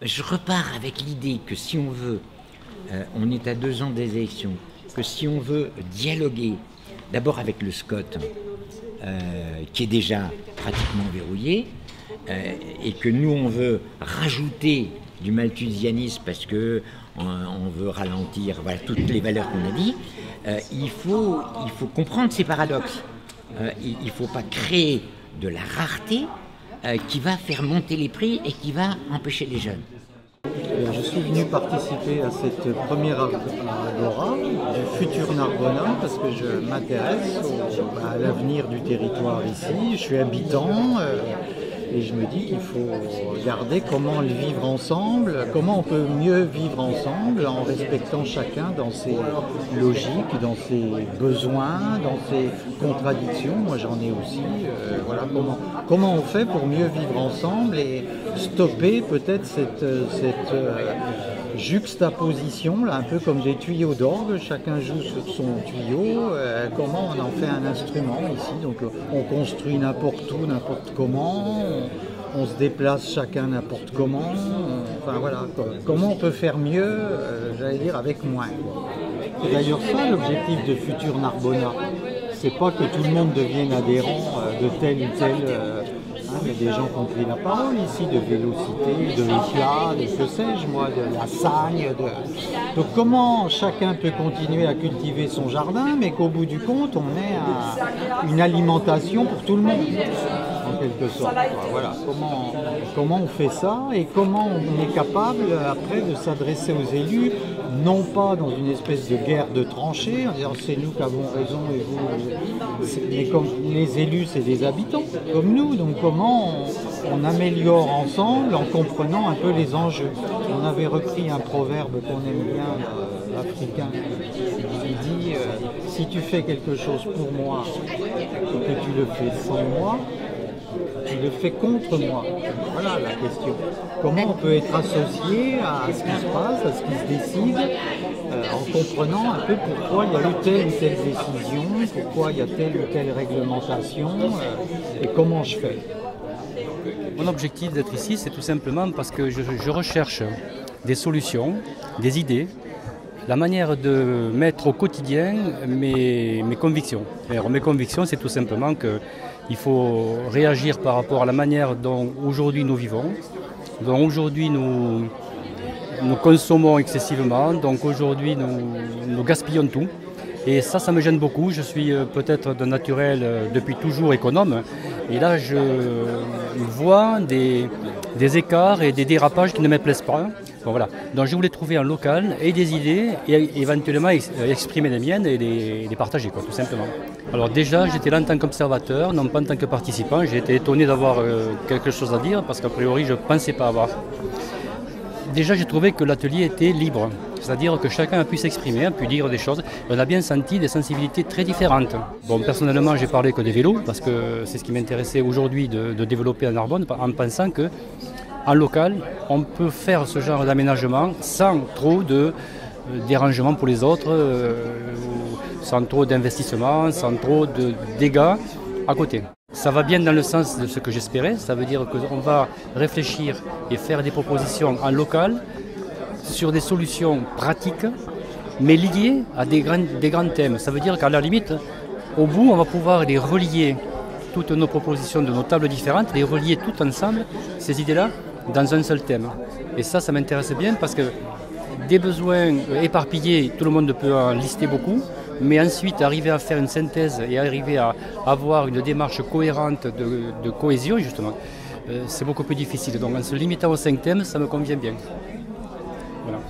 Je repars avec l'idée que si on veut, on est à 2 ans des élections, que si on veut dialoguer d'abord avec le SCOT, qui est déjà pratiquement verrouillé, et que nous on veut rajouter du malthusianisme parce que on veut ralentir, voilà, toutes les valeurs qu'on a dit, il faut comprendre ces paradoxes. Il ne faut pas créer de la rareté qui va faire monter les prix et qui va empêcher les jeunes. Je suis venu participer à cette première agora du futur Narbonnat parce que je m'intéresse à l'avenir du territoire ici. Je suis habitant et je me dis qu'il faut regarder comment le vivre ensemble, comment on peut mieux vivre ensemble en respectant chacun dans ses logiques, dans ses besoins, dans ses contradictions. Moi j'en ai aussi. Voilà comment on fait pour mieux vivre ensemble et stopper peut-être cette juxtaposition, là, un peu comme des tuyaux d'orgue, chacun joue sur son tuyau, comment on en fait un instrument ici, donc on construit n'importe où, n'importe comment, on se déplace chacun n'importe comment, enfin voilà, comment on peut faire mieux, j'allais dire avec moins. C'est d'ailleurs ça l'objectif de Futur Narbonnat, c'est pas que tout le monde devienne adhérent de tel ou tel... il y a des gens qui ont pris la parole ici, de Vélocité, de Éclat, de que sais-je moi, de la Sagne. Donc comment chacun peut continuer à cultiver son jardin, mais qu'au bout du compte, on ait une alimentation pour tout le monde, en quelque sorte. Voilà, comment on fait ça et comment on est capable après de s'adresser aux élus, non pas dans une espèce de guerre de tranchées, en disant c'est nous qui avons raison et vous, mais comme les élus c'est des habitants comme nous, donc comment on améliore ensemble en comprenant un peu les enjeux. On avait repris un proverbe qu'on aime bien, africain, qui dit si tu fais quelque chose pour moi et que tu le fais sans moi, tu le fais contre moi. Voilà la question. Comment on peut être associé à ce qui se passe, à ce qui se décide, en comprenant un peu pourquoi il y a eu telle ou telle décision, pourquoi il y a telle ou telle réglementation, et comment je fais. Mon objectif d'être ici, c'est tout simplement parce que je recherche des solutions, des idées, la manière de mettre au quotidien mes convictions. Alors, mes convictions, c'est tout simplement qu'il faut réagir par rapport à la manière dont aujourd'hui nous vivons, dont aujourd'hui nous consommons excessivement, donc aujourd'hui nous gaspillons tout. Et ça me gêne beaucoup. Je suis peut-être de naturel depuis toujours économe. Et là, je vois des écarts et des dérapages qui ne me plaisent pas. Bon, voilà. Donc je voulais trouver un local et des idées et éventuellement exprimer les miennes et les partager, quoi, tout simplement. Alors déjà, j'étais là en tant qu'observateur, non pas en tant que participant. J'ai été étonné d'avoir quelque chose à dire parce qu'a priori, je ne pensais pas avoir. Déjà, j'ai trouvé que l'atelier était libre, c'est-à-dire que chacun a pu s'exprimer, a pu dire des choses. On a bien senti des sensibilités très différentes. Bon, personnellement, j'ai parlé que des vélos, parce que c'est ce qui m'intéressait aujourd'hui de développer à Narbonne, en pensant qu'en local, on peut faire ce genre d'aménagement sans trop de dérangement pour les autres, sans trop d'investissement, sans trop de dégâts à côté. Ça va bien dans le sens de ce que j'espérais, ça veut dire qu'on va réfléchir et faire des propositions en local sur des solutions pratiques, mais liées à des grands thèmes. Ça veut dire qu'à la limite, au bout, on va pouvoir les relier, toutes nos propositions de nos tables différentes, les relier toutes ensemble, ces idées-là, dans un seul thème. Et ça m'intéresse bien parce que des besoins éparpillés, tout le monde peut en lister beaucoup, mais ensuite arriver à faire une synthèse et arriver à avoir une démarche cohérente de cohésion, justement, c'est beaucoup plus difficile. Donc en se limitant aux 5 thèmes, ça me convient bien. Voilà.